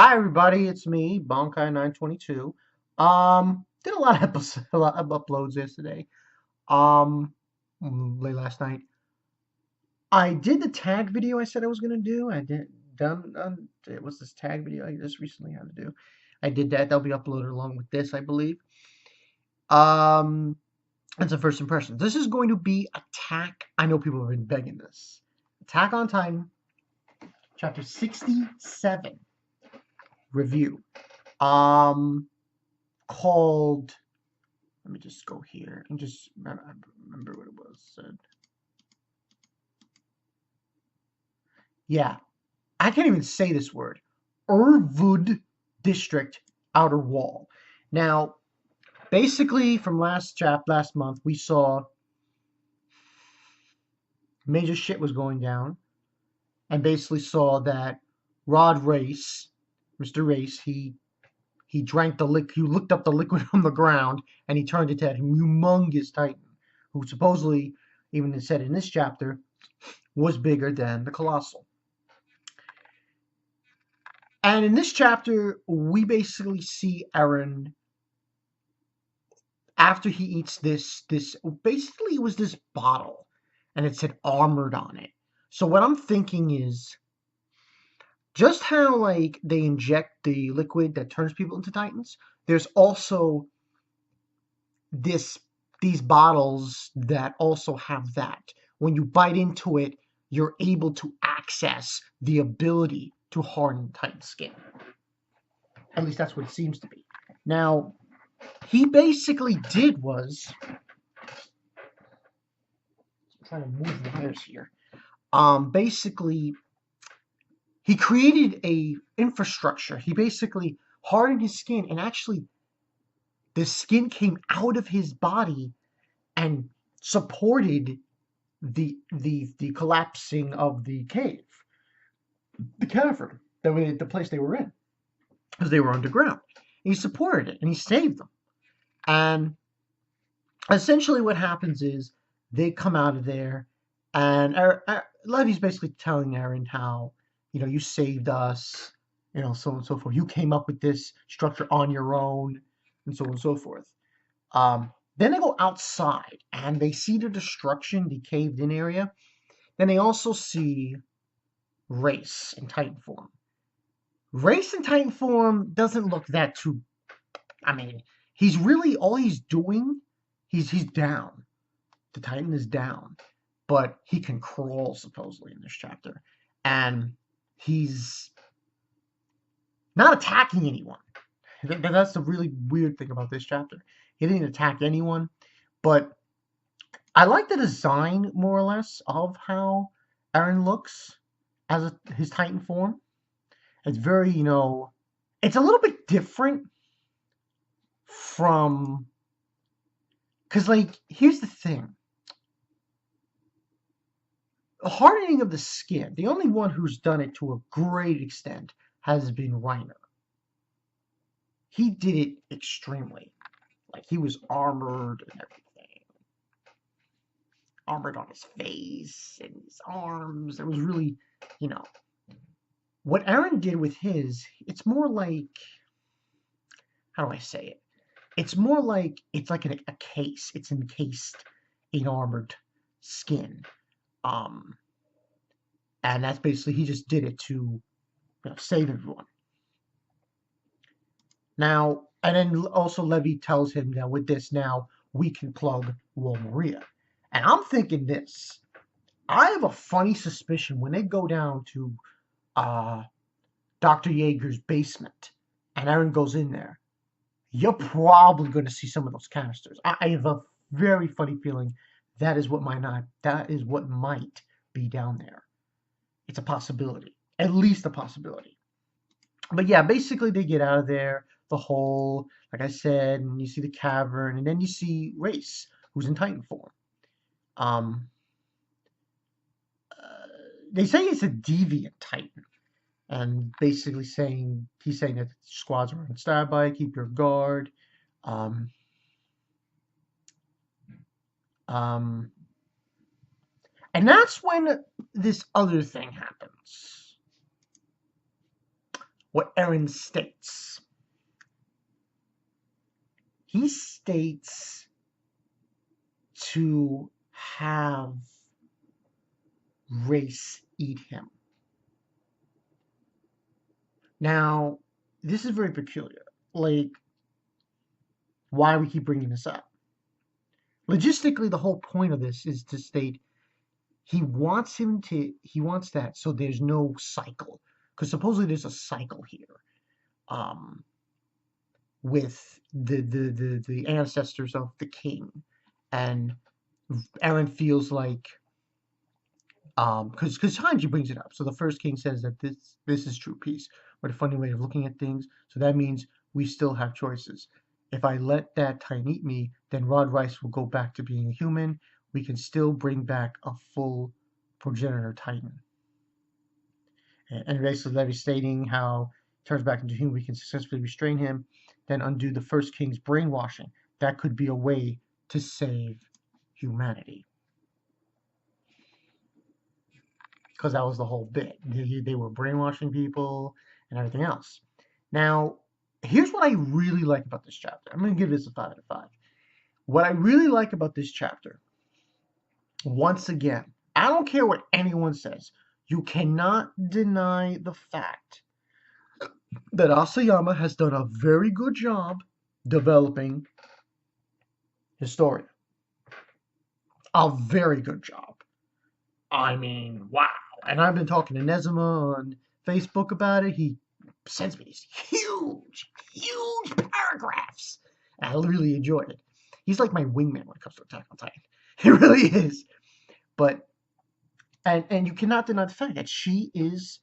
Hi everybody, it's me, Bonkai922. Did a lot of episodes, a lot of uploads yesterday. Um, Late last night. I did the tag video I said I was gonna do. I did done. It was this tag video I just recently had to do. I did that. That'll be uploaded along with this, I believe. Um, that's a first impression. This is going to be Attack. I know people have been begging this. Attack on Titan, chapter 67 review. Um, Called. Let me just go here and just remember what it was said. Yeah, I can't even say this word. Irvud District Outer Wall. Now, basically, from last month, we saw major shit was going down, and basically saw that Reiss, Mr. Reiss, he drank the he looked up the liquid from the ground, and he turned into that humongous titan, who supposedly, even said in this chapter, was bigger than the Colossal. And in this chapter, we basically see Eren after he eats this basically it was this bottle, and it said armored on it. So what I'm thinking is just how like they inject the liquid that turns people into titans. There's also this these bottles that also have that. When you bite into it, you're able to access the ability to harden titan skin. At least that's what it seems to be. Now, he basically did was I'm trying to move the wires here. Basically, he created a infrastructure. He basically hardened his skin, and actually, the skin came out of his body and supported the collapsing of the cave, the cavern, the place they were in, because they were underground. He supported it, and he saved them. And essentially what happens is they come out of there, and Levy's basically telling Eren how, you saved us, so on and so forth. You came up with this structure on your own, and so on and so forth. Then they go outside, and they see the destruction, the caved-in area. Then they also see Reiss in Titan form. Reiss in Titan form doesn't look that too. I mean, he's really all he's doing. He's down. The Titan is down, but he can crawl supposedly in this chapter, and he's not attacking anyone. That's the really weird thing about this chapter. He didn't attack anyone, but I like the design more or less of how Eren looks as his Titan form. It's very, it's a little bit different from, because like here's the thing. Hardening of the skin, the only one who's done it to a great extent has been Reiner. He did it extremely. Like, he was armored and everything. Armored on his face and his arms. It was really, you know. What Eren did with his, it's more like, how do I say it? It's more like, it's like a case. It's encased in armored skin. Um, and that's basically, he just did it to save everyone. Now, and then also Levy tells him that with this now, we can plug Wall Maria. And I'm thinking this. I have a funny suspicion when they go down to Dr. Yeager's basement and Eren goes in there, you're probably going to see some of those canisters. I have a very funny feeling that is what might be down there. It's a possibility. At least a possibility. But yeah, basically they get out of there, the hole, like I said, and you see the cavern, and then you see Reiss, who's in Titan form. Um, they say it's a deviant Titan, and basically he's saying that squads are on standby, keep your guard. Um, um, and that's when this other thing happens. what Eren states. He states to have reiss eat him. Now, this is very peculiar. Like, why we keep bringing this up? Logistically, the whole point of this is to state he wants that so there's no cycle. Because supposedly there's a cycle here. With the ancestors of the king. And Eren feels like because Hanji brings it up. So the first king says that this is true peace, or the funny way of looking at things. So that means we still have choices. If I let that Titan eat me, then Rod Reiss will go back to being a human. We can still bring back a full progenitor Titan. And basically stating how he turns back into human, we can successfully restrain him, then undo the first king's brainwashing. That could be a way to save humanity. Because that was the whole bit. They were brainwashing people and everything else. Now, here's what I really like about this chapter. I'm going to give this a 5 out of 5. What I really like about this chapter, once again, I don't care what anyone says, you cannot deny the fact that Isayama has done a very good job developing Historia. A very good job. I mean, wow. And I've been talking to Nezima on Facebook about it. He sends me these huge, huge paragraphs. And I really enjoyed it. He's like my wingman when it comes to Attack on Titan. He really is. But, and you cannot deny the fact that she is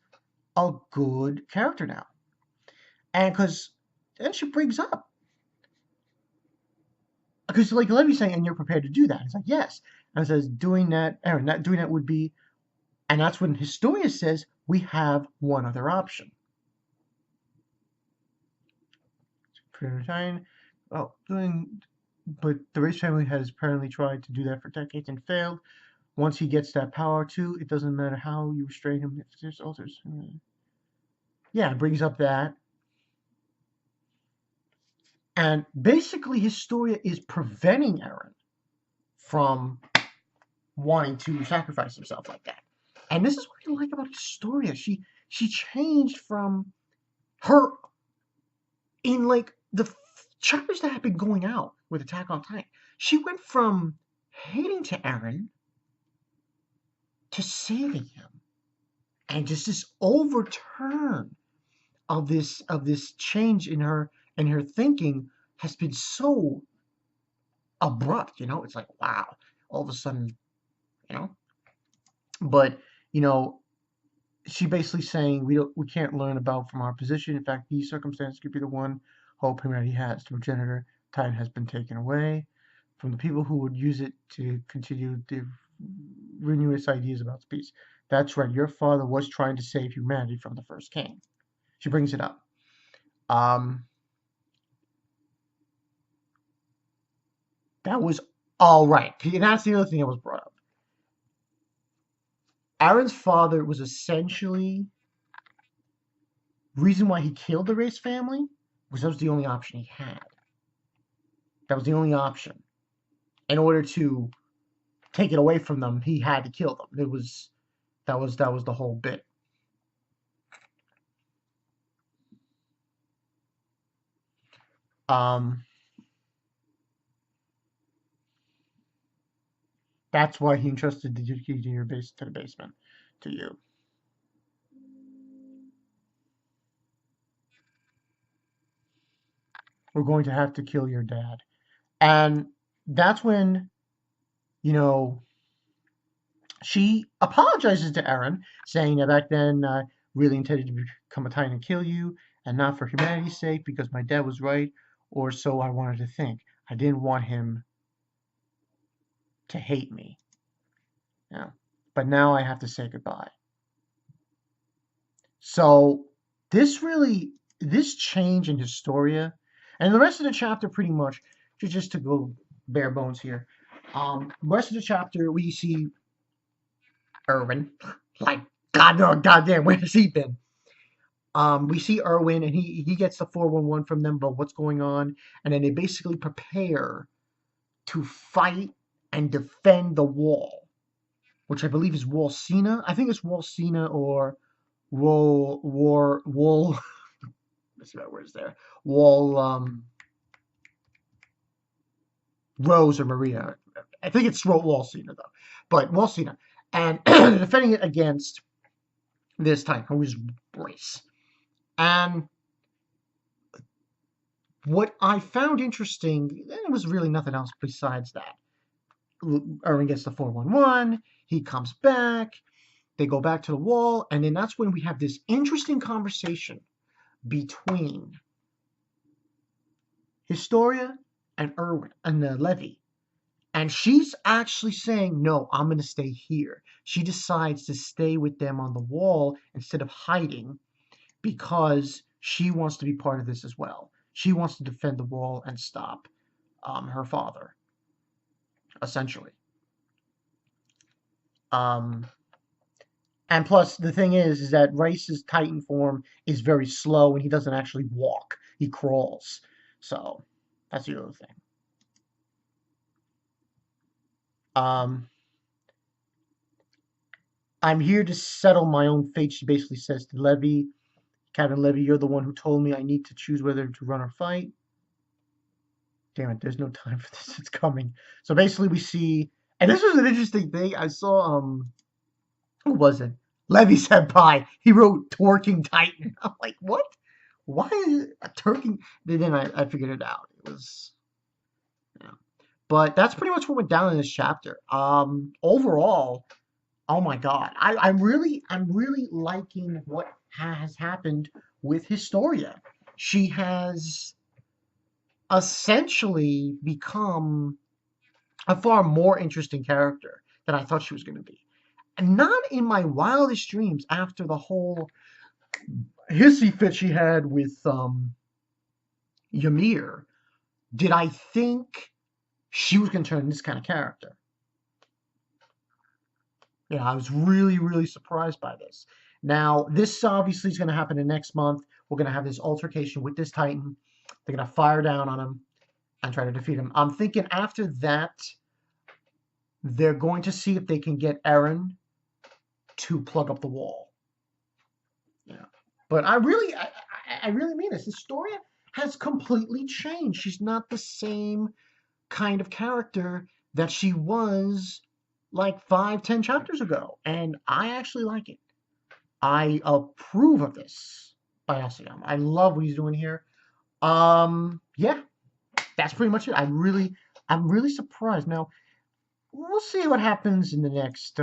a good character now. And because, and she brings up, because like Levy's saying, and you're prepared to do that. It's like, yes. And it says, doing that, Eren, doing that would be, and that's when Historia says, we have one other option. Well, but the reiss family has apparently tried to do that for decades and failed. Once he gets that power too, it doesn't matter how you restrain him. If there's alters. Yeah, it brings up that. And basically, Historia is preventing Eren from wanting to sacrifice himself like that. And this is what I like about Historia. She changed from her in like the chapters that have been going out with Attack on Titan. She went from hating to Eren to saving him, and just this overturn of this change in her thinking has been so abrupt. You know, it's like wow, all of a sudden, you know. But you know, she basically saying we can't learn about from our position. In fact, these circumstances could be the one hope humanity has. The progenitor Titan has been taken away from the people who would use it to continue to renew its ideas about peace. That's right. Your father was trying to save humanity from the first king. She brings it up. That was all right. And that's the other thing that was brought up. Eren's father was essentially reason why he killed the reiss family was that was the only option he had. That was the only option. In order to take it away from them, he had to kill them. That was the whole bit. That's why he entrusted the key to the basement to you. We're going to have to kill your dad. And that's when, you know, she apologizes to Eren, saying that back then I really intended to become a Titan and kill you, and not for humanity's sake, because my dad was right, or so I wanted to think. I didn't want him to hate me. Yeah. But now I have to say goodbye. So this change in Historia, and the rest of the chapter pretty much, just to go bare bones here, rest of the chapter we see Eren, like goddamn, where has he been? We see Erwin, and he gets the 411 from them about what's going on, and then they basically prepare to fight and defend the wall, which I believe is Wall Cena. I think it's Wall Cena or Wall. Let's see what words there. Wall Rose or Maria. I think it's Wall Cena though, but Wall Cena, and defending it against this time who is Reiss. And what I found interesting, there was really nothing else besides that. Eren gets the 411, he comes back, they go back to the wall, and then that's when we have this interesting conversation between Historia and Erwin and Levy. And she's actually saying, no, I'm going to stay here. She decides to stay with them on the wall instead of hiding because she wants to be part of this as well. She wants to defend the wall and stop her father, essentially. And plus, the thing is that Reiss's Titan form is very slow and he doesn't actually walk. He crawls. So, that's the other thing. I'm here to settle my own fate, she basically says to Levy. Captain Levy, you're the one who told me I need to choose whether to run or fight. Damn it, there's no time for this. It's coming. So basically we see, and this was an interesting thing. I saw, who was it? Levy Senpai. He wrote Twerking Titan. I'm like, what? Why is it a twerking? Then I figured it out. It was, yeah. But that's pretty much what went down in this chapter. Overall, oh my God, I'm really liking what has happened with Historia. She has essentially become a far more interesting character than I thought she was going to be. And not in my wildest dreams after the whole hissy fit she had with Ymir did I think she was going to turn this kind of character. Yeah, I was really surprised by this. Now, this obviously is going to happen in next month. We're going to have this altercation with this Titan. They're going to fire down on him and try to defeat him. I'm thinking after that, they're going to see if they can get Eren to plug up the wall. Yeah. But I really mean this. Historia has completely changed. She's not the same kind of character that she was like 5-10 chapters ago. And I actually like it. I approve of this by Isayama. I love what he's doing here. Yeah, that's pretty much it. I'm really surprised. Now, we'll see what happens in the next,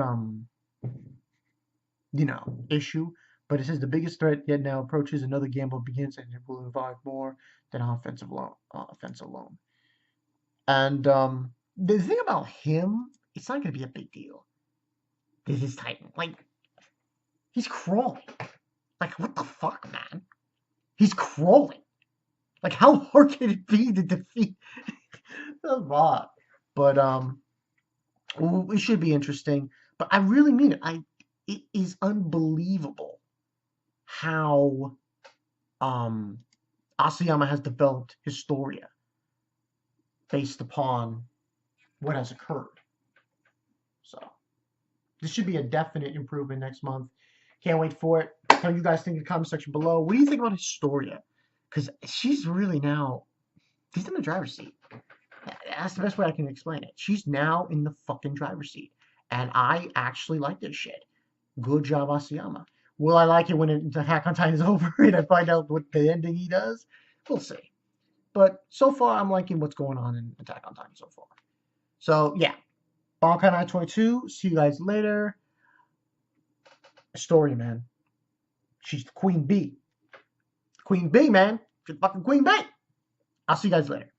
issue. But it says the biggest threat yet now approaches. Another gamble begins, and it will involve more than offense alone. And the thing about him, it's not going to be a big deal. This is Titan. Like, he's crawling. Like, what the fuck, man? He's crawling. Like, how hard can it be to defeat the bot? But it should be interesting. But I really mean it. It is unbelievable how Asayama has developed Historia based upon what has occurred. So this should be a definite improvement next month. Can't wait for it. Tell you guys think in the comment section below. What do you think about Historia? Because she's really now, she's in the driver's seat. That's the best way I can explain it. She's now in the fucking driver's seat. And I actually like this shit. Good job, Asayama. Will I like it when the Attack on Titan is over and I find out what the ending he does? We'll see. But so far, I'm liking what's going on in Attack on Titan so far. So, yeah. Bonkai 922. See you guys later. Story, man. She's the Queen Bee. Queen Bee, man. She's fucking Queen Bee. I'll see you guys later.